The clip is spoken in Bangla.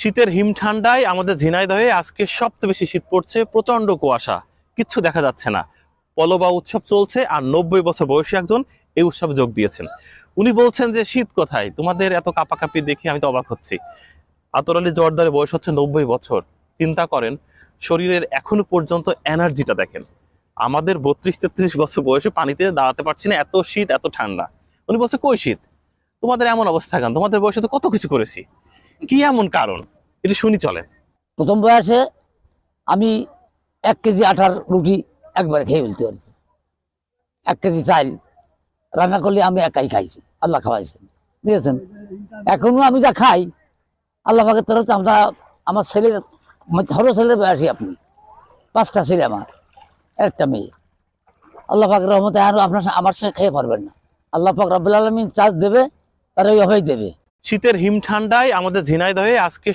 শীতের হিম ঠান্ডায় আমাদের ঝিনাইদহে আজকে সবচেয়ে বেশি শীত পড়ছে, প্রচন্ড কুয়াশা, কিচ্ছু দেখা যাচ্ছে না। পলোবা উৎসব চলছে আর 90 বছর বয়সী একজন এই উৎসবে যোগ দিয়েছেন। উনি বলছেন যে শীত কোথায়, তোমাদের এত কাঁপাকাঁপি দেখে আমি তো অবাক হচ্ছি। আতর আলী জোয়ারদারের বয়স হচ্ছে 90 বছর। চিন্তা করেন, শরীরের এখনো পর্যন্ত এনার্জিটা দেখেন। আমাদের 32-33 বছর বয়সে পানিতে দাঁড়াতে পারছি না, এত শীত এত ঠান্ডা। উনি বলছে কই শীত, তোমাদের এমন অবস্থা কেন, তোমাদের বয়সে তো কত কিছু করেছি, কি এমন কারণ এটি শুনি চলে। প্রথম বয়সে আমি 1 কেজি আটার রুটি একবারে খেয়ে ফেলতে পারছি। 1 কেজি চাল রান্না করলে আমি একাই খাইছি, আল্লাহ খাওয়াইছেন, বুঝেছেন। এখনো আমি যা খাই আল্লাহ পাকের তরফ। আমরা আমার ছেলের ছোট ছেলের বয়সী, আপনি 5টা ছেলে, আমার একটা মেয়ে। আল্লাহ পাকের রহমতে আর আপনার আমার সঙ্গে খেয়ে পারবেন না। আল্লাহ পাক রব্বুল আলামিন চার্জ দেবে, তার ওইভাবেই দেবে। শীতের হিম ঠান্ডায় আমাদের ঝিনাইদহে আজকে